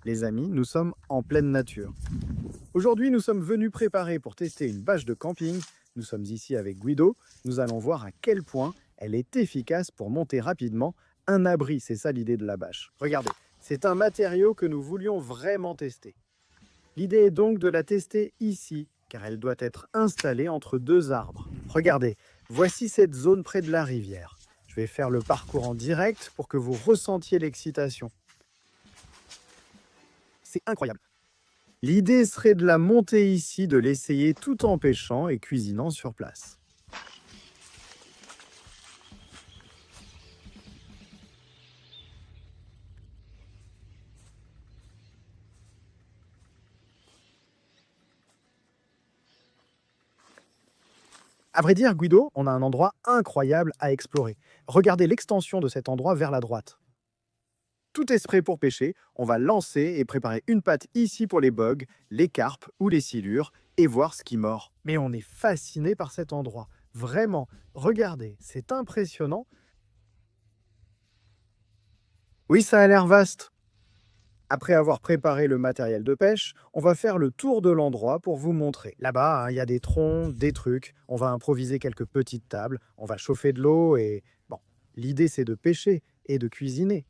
Les amis, nous sommes en pleine nature. Aujourd'hui, nous sommes venus préparer pour tester une bâche de camping. Nous sommes ici avec Guido. Nous allons voir à quel point elle est efficace pour monter rapidement un abri. C'est ça l'idée de la bâche. Regardez, c'est un matériau que nous voulions vraiment tester. L'idée est donc de la tester ici, car elle doit être installée entre deux arbres. Regardez, voici cette zone près de la rivière. Je vais faire le parcours en direct pour que vous ressentiez l'excitation. C'est incroyable. L'idée serait de la monter ici, de l'essayer tout en pêchant et cuisinant sur place. À vrai dire, Guido, on a un endroit incroyable à explorer. Regardez l'extension de cet endroit vers la droite. Tout est prêt pour pêcher. On va lancer et préparer une patte ici pour les bogues, les carpes ou les silures et voir ce qui mord. Mais on est fasciné par cet endroit. Vraiment, regardez, c'est impressionnant. Oui, ça a l'air vaste. Après avoir préparé le matériel de pêche, on va faire le tour de l'endroit pour vous montrer. Là-bas, il y a des troncs, des trucs. On va improviser quelques petites tables. On va chauffer de l'eau et... Bon, l'idée c'est de pêcher et de cuisiner.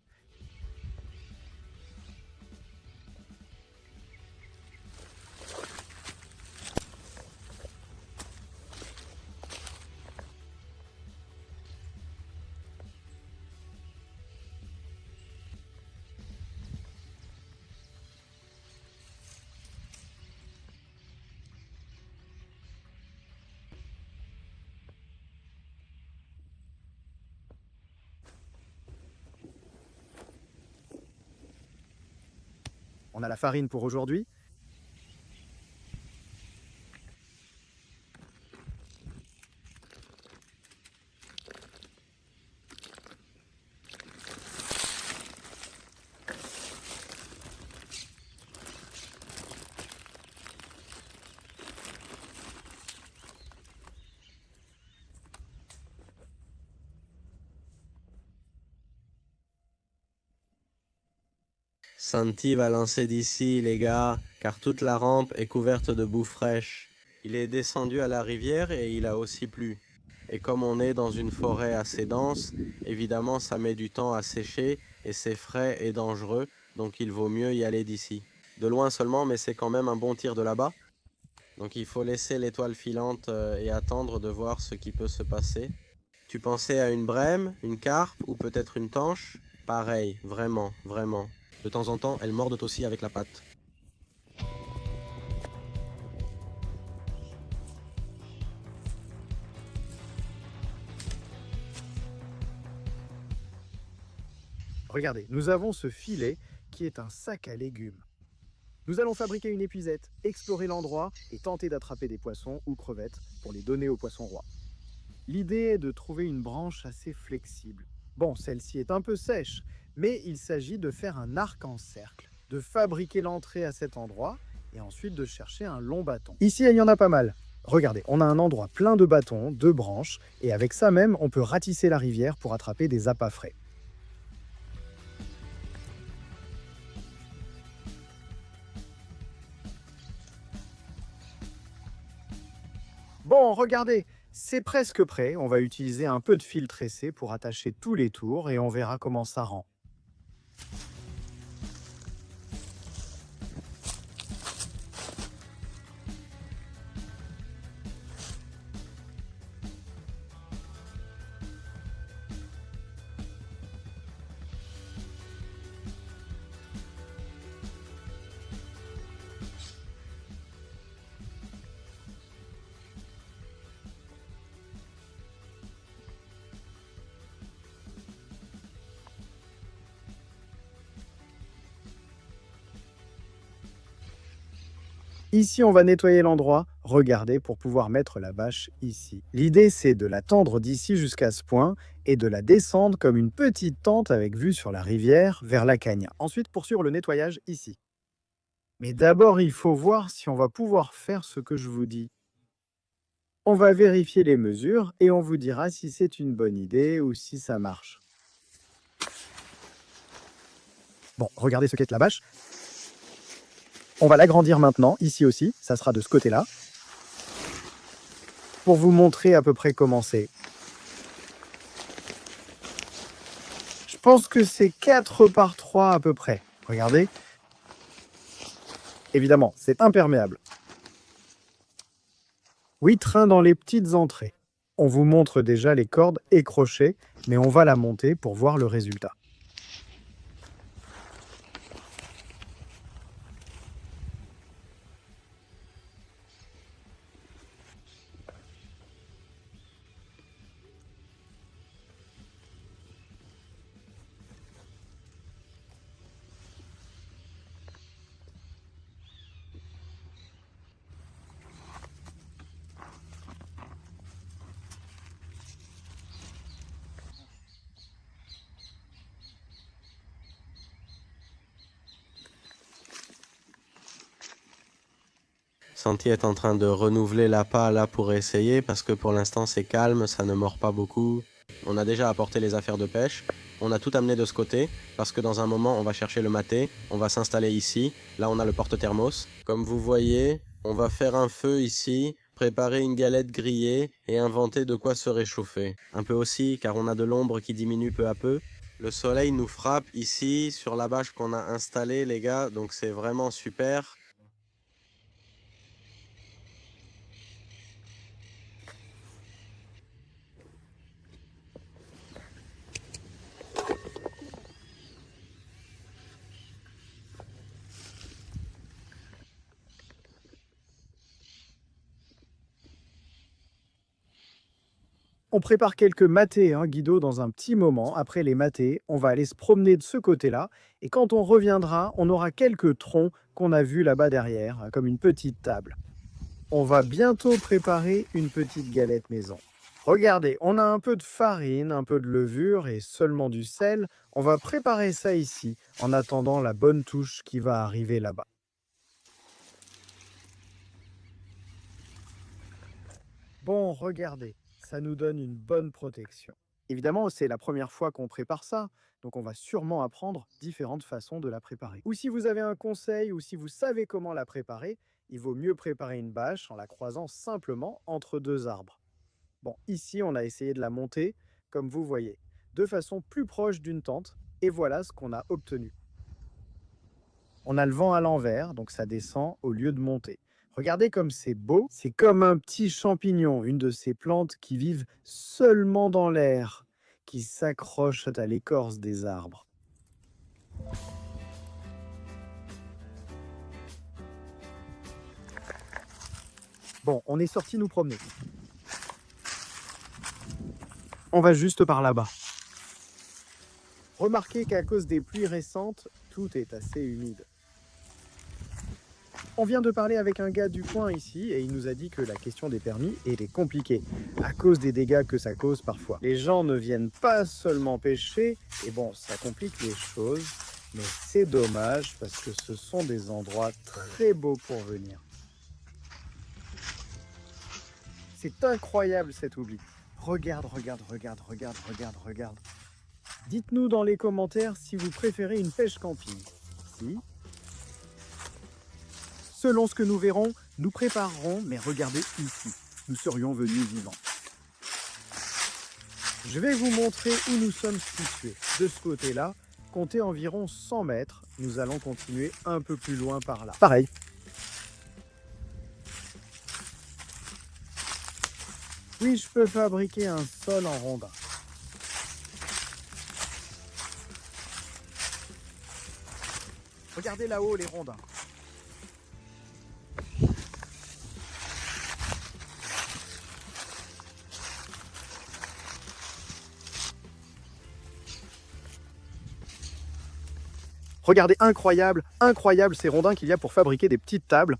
On a la farine pour aujourd'hui. Santi va lancer d'ici, les gars, car toute la rampe est couverte de boue fraîche. Il est descendu à la rivière et il a aussi plu. Et comme on est dans une forêt assez dense, évidemment ça met du temps à sécher et c'est frais et dangereux, donc il vaut mieux y aller d'ici. De loin seulement, mais c'est quand même un bon tir de là-bas. Donc il faut laisser l'étoile filante et attendre de voir ce qui peut se passer. Tu pensais à une brème, une carpe ou peut-être une tanche? Pareil, vraiment, vraiment. De temps en temps, elles mordent aussi avec la patte. Regardez, nous avons ce filet qui est un sac à légumes. Nous allons fabriquer une épuisette, explorer l'endroit et tenter d'attraper des poissons ou crevettes pour les donner aux poissons rois. L'idée est de trouver une branche assez flexible. Bon, celle-ci est un peu sèche, mais il s'agit de faire un arc en cercle, de fabriquer l'entrée à cet endroit et ensuite de chercher un long bâton. Ici, il y en a pas mal. Regardez, on a un endroit plein de bâtons, de branches, et avec ça même, on peut ratisser la rivière pour attraper des appâts frais. Bon, regardez, c'est presque prêt. On va utiliser un peu de fil tressé pour attacher tous les tours et on verra comment ça rend. Ici, on va nettoyer l'endroit. Regardez pour pouvoir mettre la bâche ici. L'idée, c'est de la tendre d'ici jusqu'à ce point et de la descendre comme une petite tente avec vue sur la rivière vers la Cagna. Ensuite, poursuivre le nettoyage ici. Mais d'abord, il faut voir si on va pouvoir faire ce que je vous dis. On va vérifier les mesures et on vous dira si c'est une bonne idée ou si ça marche. Bon, regardez ce qu'est la bâche. On va l'agrandir maintenant, ici aussi, ça sera de ce côté-là, pour vous montrer à peu près comment c'est. Je pense que c'est 4 par 3 à peu près. Regardez. Évidemment, c'est imperméable. 8 trains dans les petites entrées. On vous montre déjà les cordes et crochets, mais on va la monter pour voir le résultat. Santi est en train de renouveler l'appât là pour essayer parce que pour l'instant c'est calme, ça ne mord pas beaucoup. On a déjà apporté les affaires de pêche, on a tout amené de ce côté parce que dans un moment on va chercher le maté, on va s'installer ici, là on a le porte-thermos. Comme vous voyez, on va faire un feu ici, préparer une galette grillée et inventer de quoi se réchauffer. Un peu aussi car on a de l'ombre qui diminue peu à peu. Le soleil nous frappe ici sur la bâche qu'on a installée les gars, donc c'est vraiment super. On prépare quelques matés, hein, Guido, dans un petit moment. Après les matés, on va aller se promener de ce côté-là. Et quand on reviendra, on aura quelques troncs qu'on a vus là-bas derrière, hein, comme une petite table. On va bientôt préparer une petite galette maison. Regardez, on a un peu de farine, un peu de levure et seulement du sel. On va préparer ça ici, en attendant la bonne touche qui va arriver là-bas. Bon, regardez, ça nous donne une bonne protection. Évidemment, c'est la première fois qu'on prépare ça, donc on va sûrement apprendre différentes façons de la préparer. Ou si vous avez un conseil ou si vous savez comment la préparer, il vaut mieux préparer une bâche en la croisant simplement entre deux arbres. Bon, ici, on a essayé de la monter, comme vous voyez, de façon plus proche d'une tente, et voilà ce qu'on a obtenu. On a le vent à l'envers, donc ça descend au lieu de monter. Regardez comme c'est beau, c'est comme un petit champignon, une de ces plantes qui vivent seulement dans l'air, qui s'accrochent à l'écorce des arbres. Bon, on est sorti nous promener. On va juste par là-bas. Remarquez qu'à cause des pluies récentes, tout est assez humide. On vient de parler avec un gars du coin ici et il nous a dit que la question des permis était compliquée à cause des dégâts que ça cause parfois. Les gens ne viennent pas seulement pêcher et bon, ça complique les choses, mais c'est dommage parce que ce sont des endroits très beaux pour venir. C'est incroyable cet oubli. Regarde. Dites-nous dans les commentaires si vous préférez une pêche camping. Si. Selon ce que nous verrons, nous préparerons, mais regardez ici, nous serions venus vivants. Je vais vous montrer où nous sommes situés. De ce côté-là, comptez environ 100 mètres. Nous allons continuer un peu plus loin par là. Pareil. Oui, je peux fabriquer un sol en rondin. Regardez là-haut les rondins. Regardez, incroyable ces rondins qu'il y a pour fabriquer des petites tables,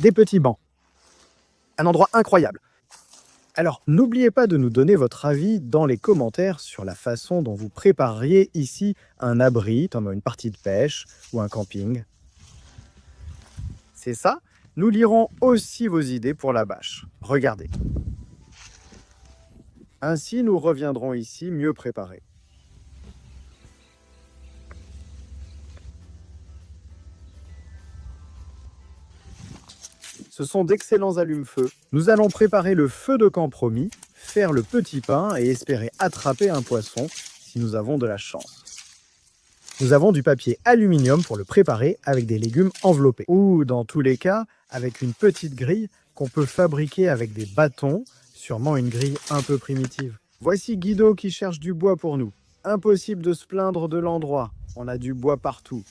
des petits bancs. Un endroit incroyable. Alors, n'oubliez pas de nous donner votre avis dans les commentaires sur la façon dont vous prépareriez ici un abri, comme une partie de pêche ou un camping. C'est ça? Nous lirons aussi vos idées pour la bâche. Regardez. Ainsi, nous reviendrons ici mieux préparés. Ce sont d'excellents allumes-feu. Nous allons préparer le feu de camp promis, faire le petit pain et espérer attraper un poisson si nous avons de la chance. Nous avons du papier aluminium pour le préparer avec des légumes enveloppés. Ou dans tous les cas, avec une petite grille qu'on peut fabriquer avec des bâtons, sûrement une grille un peu primitive. Voici Guido qui cherche du bois pour nous. Impossible de se plaindre de l'endroit, on a du bois partout.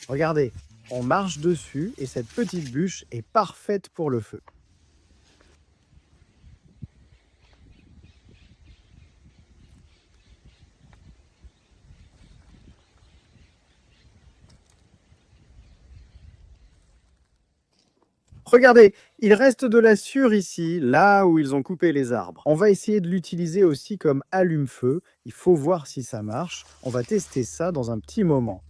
Regardez, on marche dessus et cette petite bûche est parfaite pour le feu. Regardez, il reste de la sciure ici, là où ils ont coupé les arbres. On va essayer de l'utiliser aussi comme allume-feu. Il faut voir si ça marche. On va tester ça dans un petit moment.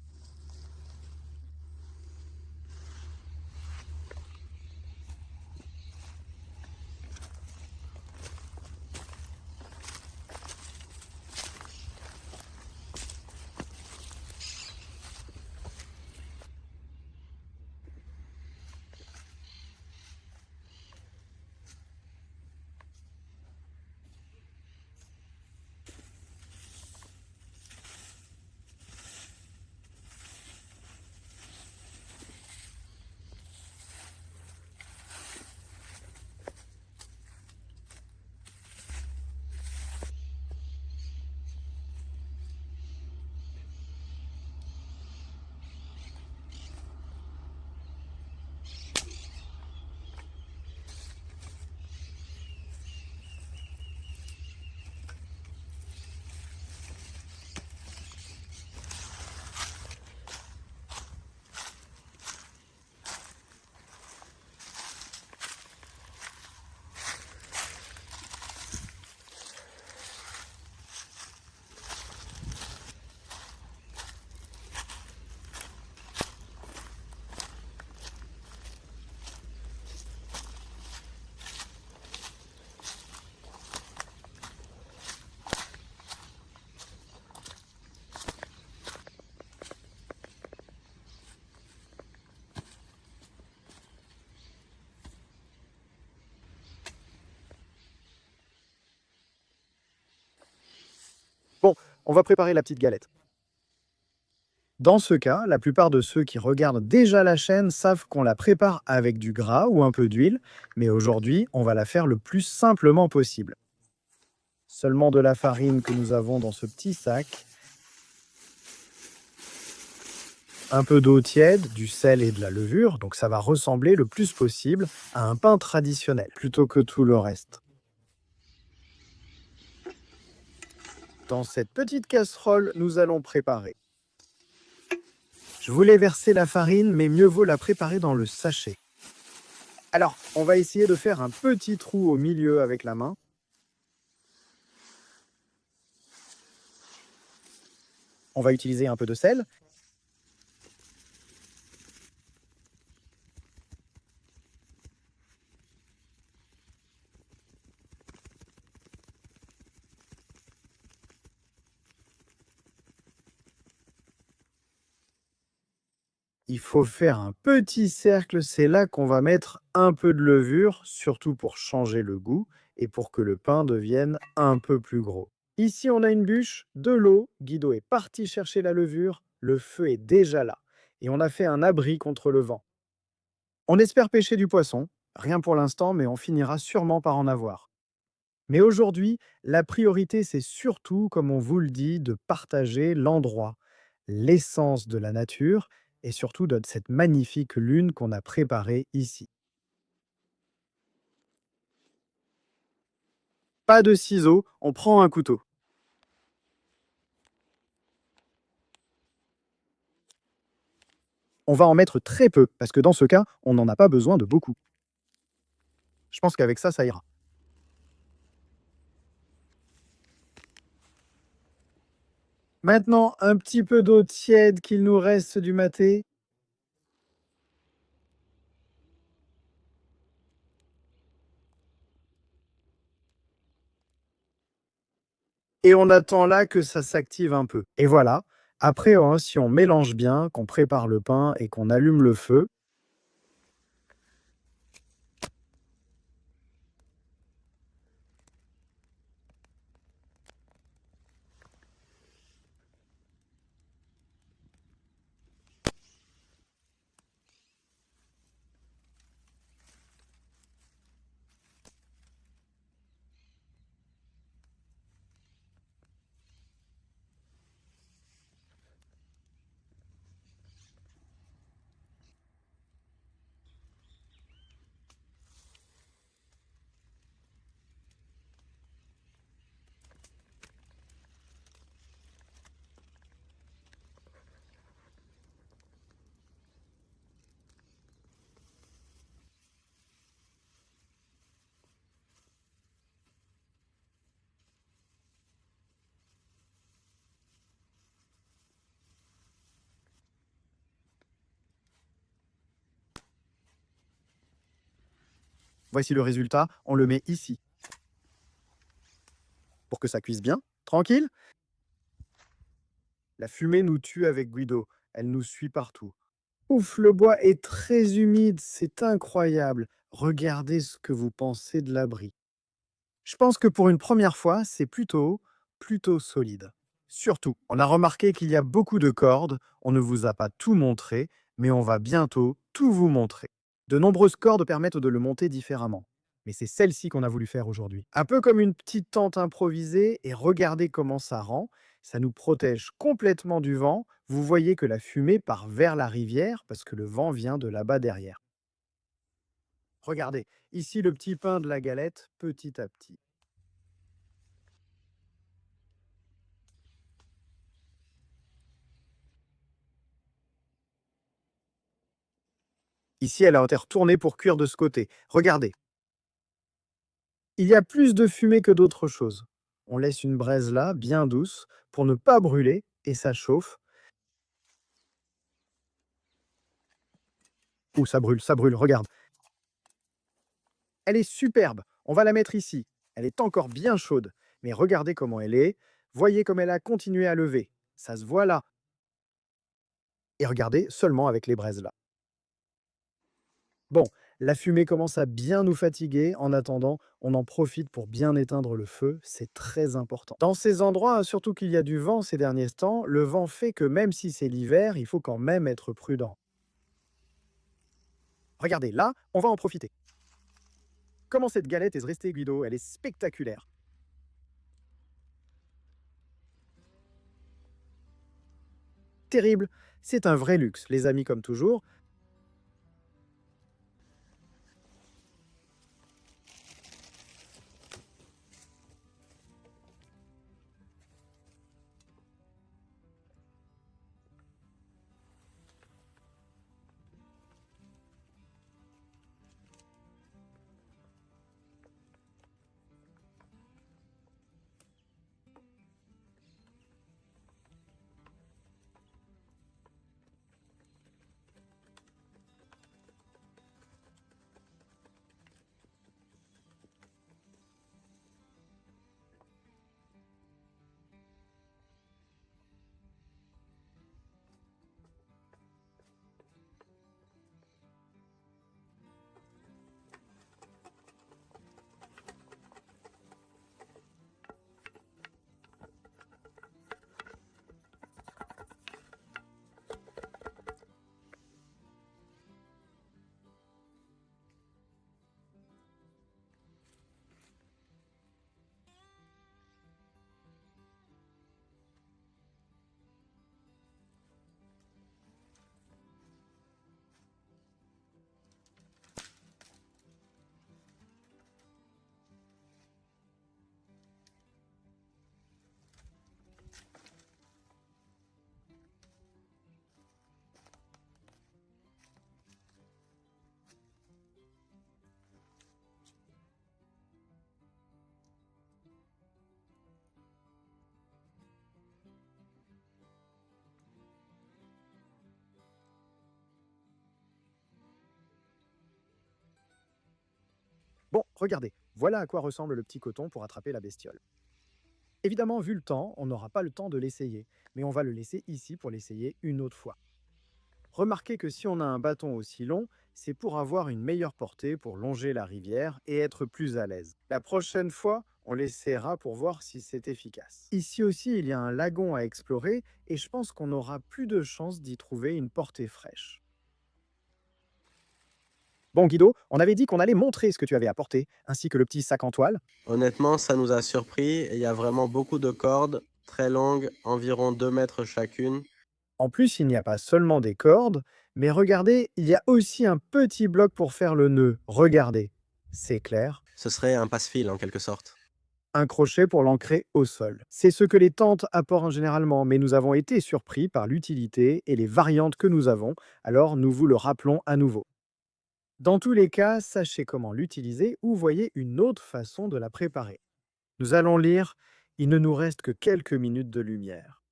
Bon, on va préparer la petite galette. Dans ce cas, la plupart de ceux qui regardent déjà la chaîne savent qu'on la prépare avec du gras ou un peu d'huile, mais aujourd'hui, on va la faire le plus simplement possible. Seulement de la farine que nous avons dans ce petit sac, un peu d'eau tiède, du sel et de la levure, donc ça va ressembler le plus possible à un pain traditionnel, plutôt que tout le reste. Dans cette petite casserole, nous allons préparer. Je voulais verser la farine, mais mieux vaut la préparer dans le sachet. Alors, on va essayer de faire un petit trou au milieu avec la main. On va utiliser un peu de sel. Il faut faire un petit cercle, c'est là qu'on va mettre un peu de levure, surtout pour changer le goût et pour que le pain devienne un peu plus gros. Ici, on a une bûche, de l'eau, Guido est parti chercher la levure, le feu est déjà là et on a fait un abri contre le vent. On espère pêcher du poisson, rien pour l'instant, mais on finira sûrement par en avoir. Mais aujourd'hui, la priorité, c'est surtout, comme on vous le dit, de partager l'endroit, l'essence de la nature et surtout de cette magnifique lune qu'on a préparée ici. Pas de ciseaux, on prend un couteau. On va en mettre très peu, parce que dans ce cas, on n'en a pas besoin de beaucoup. Je pense qu'avec ça, ça ira. Maintenant, un petit peu d'eau tiède qu'il nous reste du maté. Et on attend là que ça s'active un peu. Et voilà, après, hein, si on mélange bien, qu'on prépare le pain et qu'on allume le feu, Voici le résultat, on le met ici. Pour que ça cuise bien, tranquille. La fumée nous tue avec Guido, elle nous suit partout. Ouf, le bois est très humide, c'est incroyable. Regardez ce que vous pensez de l'abri. Je pense que pour une première fois, c'est plutôt solide. Surtout, on a remarqué qu'il y a beaucoup de cordes, on ne vous a pas tout montré, mais on va bientôt tout vous montrer. De nombreuses cordes permettent de le monter différemment. Mais c'est celle-ci qu'on a voulu faire aujourd'hui. Un peu comme une petite tente improvisée, et regardez comment ça rend. Ça nous protège complètement du vent. Vous voyez que la fumée part vers la rivière parce que le vent vient de là-bas derrière. Regardez, ici le petit pain de la galette, petit à petit. Ici, elle a été retournée pour cuire de ce côté. Regardez, il y a plus de fumée que d'autres choses. On laisse une braise là, bien douce, pour ne pas brûler, et ça chauffe. Ouh, ça brûle, regarde. Elle est superbe. On va la mettre ici. Elle est encore bien chaude. Mais regardez comment elle est. Voyez comme elle a continué à lever. Ça se voit là. Et regardez seulement avec les braises là. Bon, la fumée commence à bien nous fatiguer. En attendant, on en profite pour bien éteindre le feu. C'est très important. Dans ces endroits, surtout qu'il y a du vent ces derniers temps, le vent fait que même si c'est l'hiver, il faut quand même être prudent. Regardez, là, on va en profiter. Comment cette galette est restée, Guido? Elle est spectaculaire. Terrible. C'est un vrai luxe, les amis, comme toujours. Bon, regardez, voilà à quoi ressemble le petit coton pour attraper la bestiole. Évidemment, vu le temps, on n'aura pas le temps de l'essayer, mais on va le laisser ici pour l'essayer une autre fois. Remarquez que si on a un bâton aussi long, c'est pour avoir une meilleure portée pour longer la rivière et être plus à l'aise. La prochaine fois, on l'essaiera pour voir si c'est efficace. Ici aussi, il y a un lagon à explorer et je pense qu'on aura plus de chances d'y trouver une portée fraîche. Bon Guido, on avait dit qu'on allait montrer ce que tu avais apporté, ainsi que le petit sac en toile. Honnêtement, ça nous a surpris et il y a vraiment beaucoup de cordes, très longues, environ 2 mètres chacune. En plus, il n'y a pas seulement des cordes, mais regardez, il y a aussi un petit bloc pour faire le nœud. Regardez, c'est clair. Ce serait un passe-fil en quelque sorte. Un crochet pour l'ancrer au sol. C'est ce que les tentes apportent généralement, mais nous avons été surpris par l'utilité et les variantes que nous avons, alors nous vous le rappelons à nouveau. Dans tous les cas, sachez comment l'utiliser ou voyez une autre façon de la préparer. Nous allons lire Il ne nous reste que quelques minutes de lumière.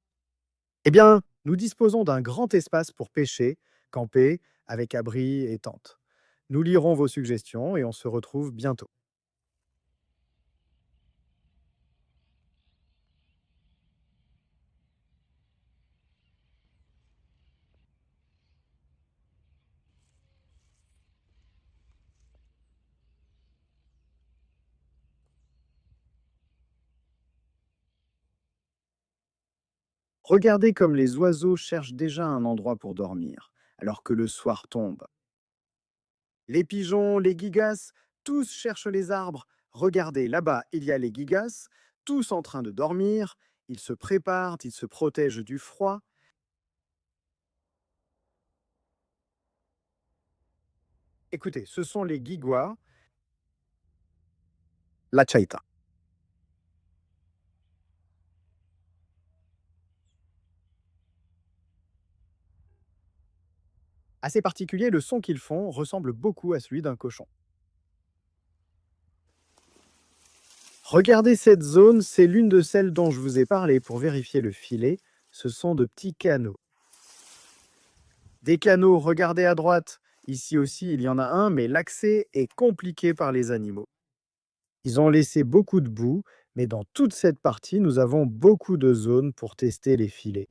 Eh bien, nous disposons d'un grand espace pour pêcher, camper, avec abri et tente. Nous lirons vos suggestions et on se retrouve bientôt. Regardez comme les oiseaux cherchent déjà un endroit pour dormir, alors que le soir tombe. Les pigeons, les gigas, tous cherchent les arbres. Regardez, là-bas, il y a les gigas, tous en train de dormir. Ils se préparent, ils se protègent du froid. Écoutez, ce sont les guiguas, la chaita. Assez particulier, le son qu'ils font ressemble beaucoup à celui d'un cochon. Regardez cette zone, c'est l'une de celles dont je vous ai parlé pour vérifier le filet. Ce sont de petits canaux. Des canaux, regardez à droite. Ici aussi, il y en a un, mais l'accès est compliqué par les animaux. Ils ont laissé beaucoup de boue, mais dans toute cette partie, nous avons beaucoup de zones pour tester les filets.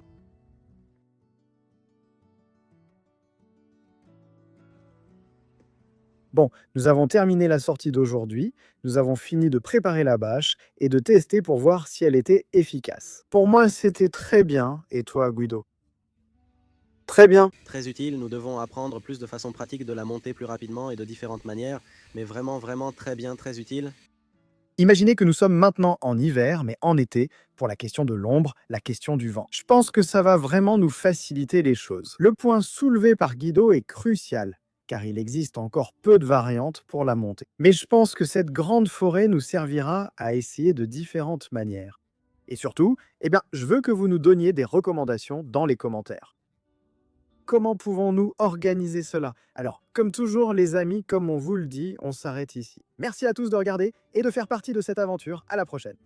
Bon, nous avons terminé la sortie d'aujourd'hui, nous avons fini de préparer la bâche et de tester pour voir si elle était efficace. Pour moi, c'était très bien, et toi, Guido? Très bien. Très utile, nous devons apprendre plus de façon pratique de la monter plus rapidement et de différentes manières, mais vraiment, vraiment très bien, très utile. Imaginez que nous sommes maintenant en hiver, mais en été, pour la question de l'ombre, la question du vent. Je pense que ça va vraiment nous faciliter les choses. Le point soulevé par Guido est crucial, car il existe encore peu de variantes pour la monter. Mais je pense que cette grande forêt nous servira à essayer de différentes manières. Et surtout, je veux que vous nous donniez des recommandations dans les commentaires. Comment pouvons-nous organiser cela? Alors, comme toujours, les amis, comme on vous le dit, on s'arrête ici. Merci à tous de regarder et de faire partie de cette aventure. À la prochaine.